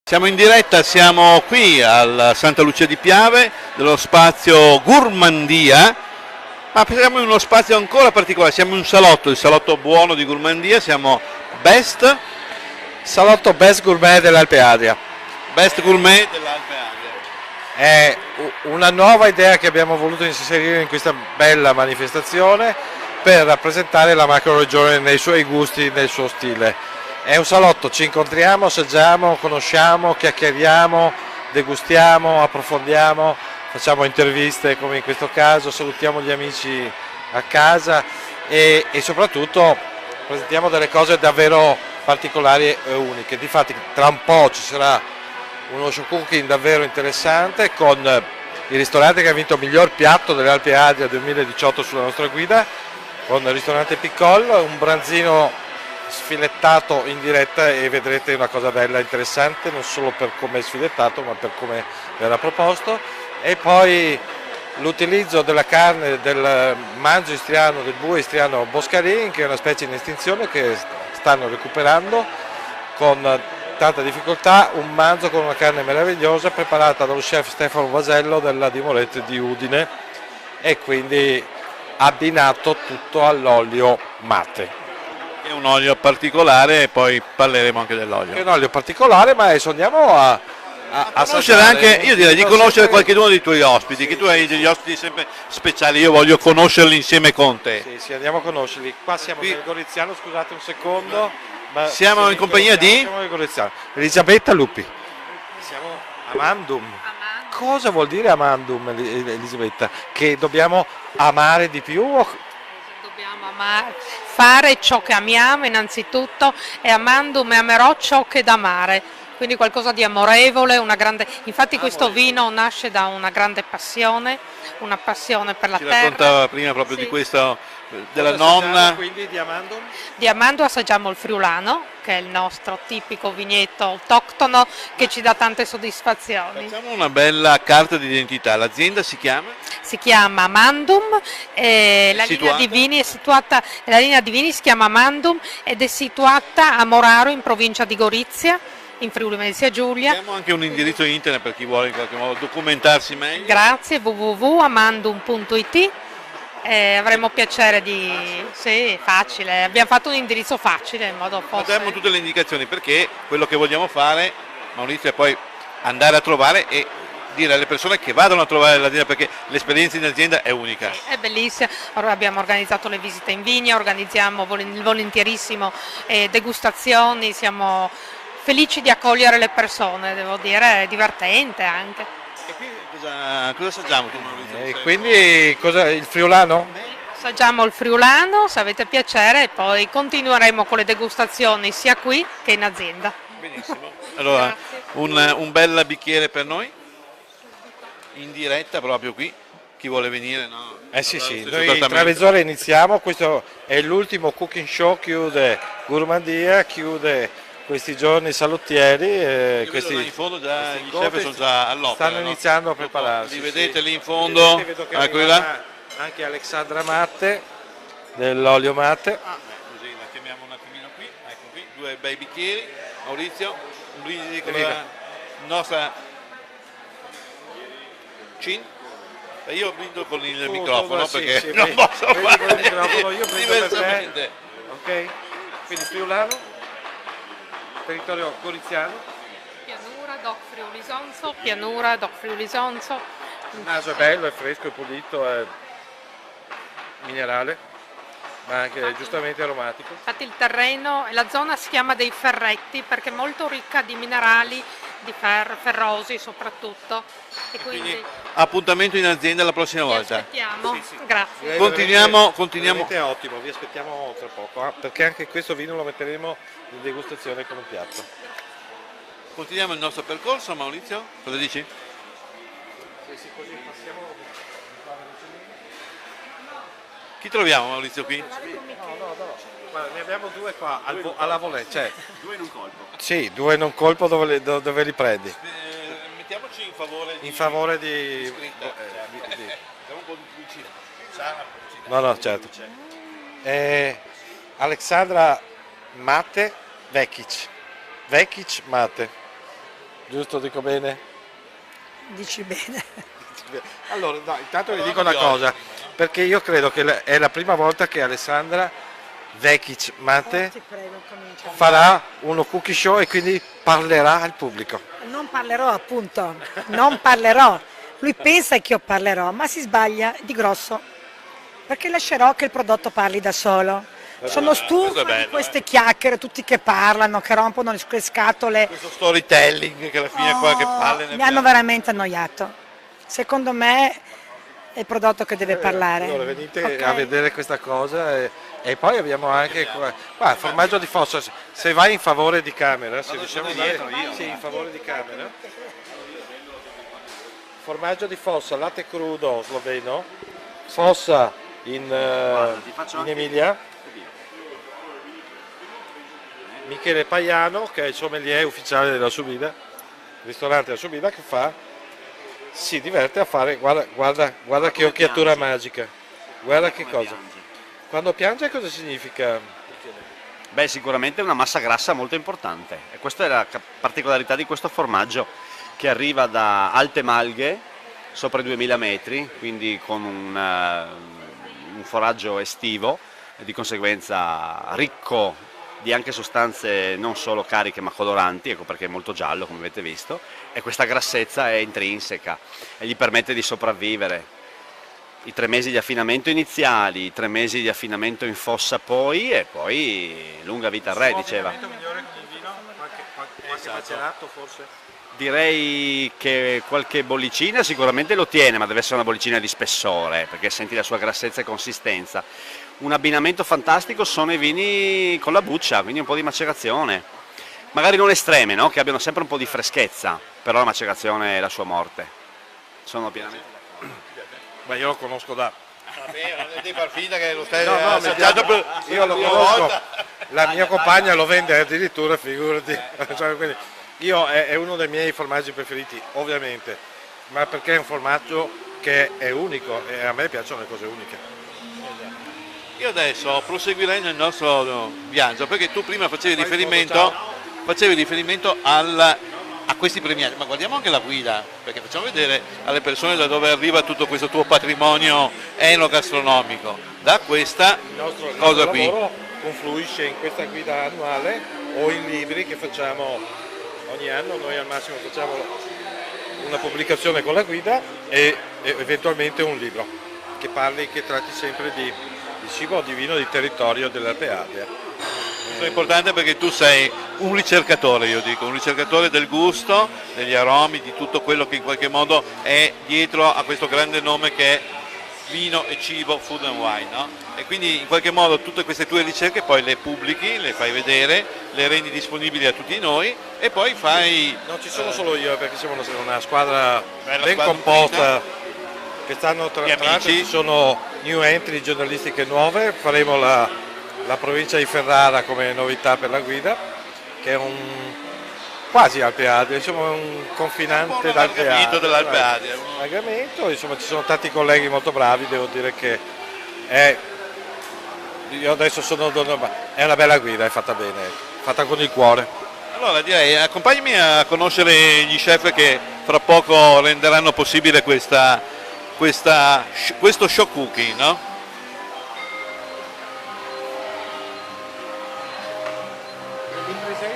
Siamo in diretta, siamo qui al Santa Lucia di Piave, dello spazio Gourmandia, ma siamo in uno spazio ancora particolare, siamo in un salotto, il salotto buono di Gourmandia, siamo Salotto Best Gourmet dell'Alpe Adria. Best Gourmet dell'Alpe Adria. È una nuova idea che abbiamo voluto inserire in questa bella manifestazione per rappresentare la macroregione nei suoi gusti, nel suo stile. È un salotto, ci incontriamo, assaggiamo, conosciamo, chiacchieriamo, degustiamo, approfondiamo, facciamo interviste come in questo caso, salutiamo gli amici a casa e soprattutto presentiamo delle cose davvero particolari e uniche. Difatti tra un po' ci sarà uno show cooking davvero interessante con il ristorante che ha vinto miglior piatto dell'Alpe Adria 2018 sulla nostra guida, con il ristorante Piccol, un branzino sfilettato in diretta e vedrete una cosa bella, interessante, non solo per come è sfilettato ma per come verrà proposto. E poi l'utilizzo della carne del manzo istriano, del bue istriano Boscarin, che è una specie in estinzione che stanno recuperando con tanta difficoltà, un manzo con una carne meravigliosa preparata dallo chef Stefano Vasello della Dimolette di Udine e quindi abbinato tutto all'olio mate. È un olio particolare e poi parleremo anche dell'olio. È un olio particolare, ma adesso andiamo a conoscere anche, io direi di conoscere qualcuno dei tuoi ospiti, che tu hai degli ospiti sempre speciali, io voglio conoscerli insieme con te. Sì, andiamo a conoscerli. Qua siamo nel Goriziano, scusate un secondo. Siamo in compagnia di? Siamo nel Goriziano. Elisabetta Lupi. Siamo Amandum. Cosa vuol dire Amandum, Elisabetta? Che dobbiamo amare di più? Dobbiamo fare ciò che amiamo innanzitutto e amandum e amerò ciò che è da amare, quindi qualcosa di amorevole, una grande. Infatti questo vino nasce da una grande passione, una passione per la terra. Ci raccontava prima proprio di questo, della Cosa nonna. Quindi di Amandum? Di Amandum assaggiamo il Friulano, che è il nostro tipico vigneto autoctono che ci dà tante soddisfazioni. Facciamo una bella carta d'identità, l'azienda si chiama? Si chiama Amandum, la linea di vini si chiama Amandum ed è situata a Moraro in provincia di Gorizia, in Friuli Venezia Giulia. Abbiamo anche un indirizzo internet per chi vuole in qualche modo documentarsi meglio. Grazie, www.amandum.it. Avremo piacere di. Sì, facile, abbiamo fatto un indirizzo facile in modo Diamo tutte le indicazioni perché quello che vogliamo fare, Maurizio, è poi andare a trovare e dire alle persone che vadano a trovare l'azienda, perché l'esperienza in azienda è unica. È bellissima, ora abbiamo organizzato le visite in vigna, organizziamo volentierissimo degustazioni, siamo felici di accogliere le persone, devo dire, è divertente anche. E qui cosa assaggiamo tu, Maurizio? E quindi il Friulano? Assaggiamo il Friulano, se avete piacere, e poi continueremo con le degustazioni sia qui che in azienda. Benissimo. Allora, un bel bicchiere per noi? In diretta proprio qui, chi vuole venire, no? Sì, noi tra mezz'ora iniziamo, questo è l'ultimo cooking show, chiude Gourmandia, chiude questi giorni salottieri. In fondo già gli chef sono già all'opera. Stanno iniziando a prepararsi. Li vedete lì in fondo? Vedo che là. anche Alexandra Matte, dell'olio mate. Così la chiamiamo un attimino qui, ecco qui, due bei bicchieri. Maurizio, un brindisi con la nostra Cin? Io brindo con il microfono perché non posso fare io diversamente. Ok? Quindi Friulano, territorio goriziano. Pianura, Doc Friuli-Sonzo. Il naso è bello, è fresco, è pulito, è minerale, ma anche giustamente aromatico. Infatti il terreno e la zona si chiama dei Ferretti perché è molto ricca di minerali, di ferrosi soprattutto. E quindi appuntamento in azienda la prossima volta. Aspettiamo, grazie. Continuiamo. È ottimo, vi aspettiamo tra poco, perché anche questo vino lo metteremo in degustazione con un piatto. Continuiamo il nostro percorso, Maurizio? Cosa dici? Sì, così passiamo. Chi troviamo, Maurizio, qui? No. Guarda, ne abbiamo due qua, alla volée, cioè. Due in un colpo. Sì, due in un colpo dove li prendi. Mettiamoci in favore di. In favore di. Siamo un po' di vicino. No, certo. Alexandra Mate Vekic. Vekic Mate. Giusto, dico bene? Dici bene. Allora, no, intanto vi dico una cosa, perché io credo che è la prima volta che Alessandra Vekic Mate Ti prego, comincia. farà uno cookie show e quindi parlerà al pubblico. Non parlerò, appunto, non parlerò. Lui pensa che io parlerò, ma si sbaglia di grosso, perché lascerò che il prodotto parli da solo. Sono questo è stufa bello, di queste chiacchiere, tutti che parlano, che rompono le scatole. Questo storytelling che alla fine qua che palle ne Mi hanno abbiamo. veramente annoiato. Secondo me è il prodotto che deve parlare. Allora venite Ok? a vedere questa cosa e poi abbiamo anche qua formaggio di fossa. Se vai in favore di camera, se riusciamo a andare sì, in favore di camera. Formaggio di fossa, latte crudo sloveno, fossa in Emilia. Michele Paiano, che è il sommelier ufficiale della Subida, ristorante della Subida, che si diverte a fare, guarda che occhiatura magica, guarda che cosa. Quando piange cosa significa? Beh, sicuramente è una massa grassa molto importante e questa è la particolarità di questo formaggio che arriva da alte malghe sopra i 2000 metri, quindi con un foraggio estivo e di conseguenza ricco di anche sostanze non solo cariche ma coloranti, ecco perché è molto giallo come avete visto, e questa grassezza è intrinseca e gli permette di sopravvivere. I 3 mesi di affinamento iniziali, i 3 mesi di affinamento in fossa poi e poi lunga vita al re, diceva. Migliore con il vino? Qualche macerato forse? Direi che qualche bollicina sicuramente lo tiene, ma deve essere una bollicina di spessore perché senti la sua grassezza e consistenza. Un abbinamento fantastico sono i vini con la buccia, quindi un po' di macerazione. Magari non estreme, no? Che abbiano sempre un po' di freschezza, però la macerazione è la sua morte. Sono pienamente d'accordo. Beh, io lo conosco da... Vabbè, non devi far finta che lo stai No, assaggiando per io lo prima conosco, volta. la mia compagna lo vende addirittura, figurati. Cioè, quindi è uno dei miei formaggi preferiti, ovviamente, ma perché è un formaggio che è unico e a me piacciono le cose uniche. Io adesso proseguirei nel nostro viaggio perché tu prima facevi Fai il riferimento, foto, a questi premiati, ma guardiamo anche la guida, perché facciamo vedere alle persone da dove arriva tutto questo tuo patrimonio enogastronomico, da questa Il nostro cosa qui. lavoro confluisce in questa guida annuale o in libri che facciamo ogni anno. Noi al massimo facciamo una pubblicazione con la guida e eventualmente un libro che tratti sempre di cibo o di vino di territorio dell'Alpe Adria. Questo è importante perché tu sei un ricercatore, io dico, un ricercatore del gusto, degli aromi, di tutto quello che in qualche modo è dietro a questo grande nome che è vino e cibo, food and wine, no? E quindi in qualche modo tutte queste tue ricerche poi le pubblichi, le fai vedere, le rendi disponibili a tutti noi e poi fai... Non ci sono solo io, perché siamo una squadra Bella ben squadra composta. Quest'anno tra Gli l'altro amici. ci sono new entry giornalistiche nuove, faremo la provincia di Ferrara come novità per la guida, che è quasi Alpe Adria, insomma un confinante Un d'Alpe amalgamento Adria. dell'Alpe Adria. Un amalgamento, insomma ci sono tanti colleghi molto bravi, devo dire che io adesso è una bella guida, è fatta bene, fatta con il cuore. Allora direi accompagnami a conoscere gli chef che fra poco renderanno possibile questo show cooking, no?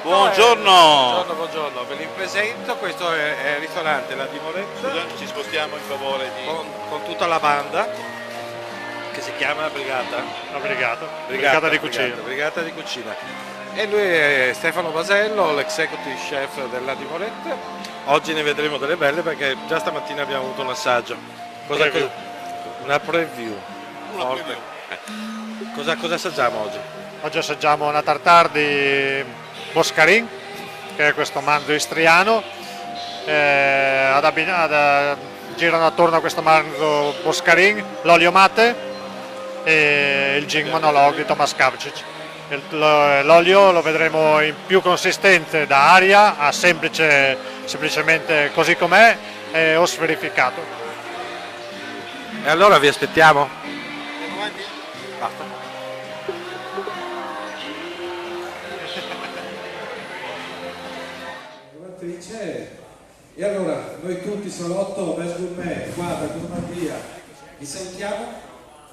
Buongiorno. Buongiorno, ve li presento, questo è il ristorante La Dimoretta Scusa, ci spostiamo in favore di... con tutta la banda che si chiama Brigata. Brigata di cucina. Brigata di cucina. E lui è Stefano Basello, l'executive chef della Dimoretta. Oggi ne vedremo delle belle perché già stamattina abbiamo avuto un assaggio. Una preview. Forte. Cosa assaggiamo oggi? Oggi assaggiamo una tartare di Boscarin, che è questo manzo istriano. Girano attorno a questo manzo Boscarin l'olio mate e il gin monologue di Tomas Kavcic. L'olio lo vedremo in più consistente da aria a semplicemente così com'è o sferificato. E allora vi aspettiamo. Basta. Lavoratrice E allora, noi tutti Salotto Best Gourmet, qua da Gourmandia, vi salutiamo,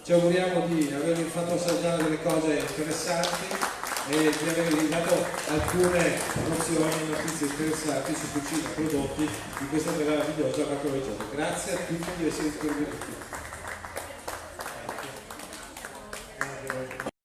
ci auguriamo di avervi fatto assaggiare delle cose interessanti e di avervi dato alcune nozioni, notizie interessanti su cucina, prodotti di questa meravigliosa macroregione. Grazie a tutti di essere intervenuti.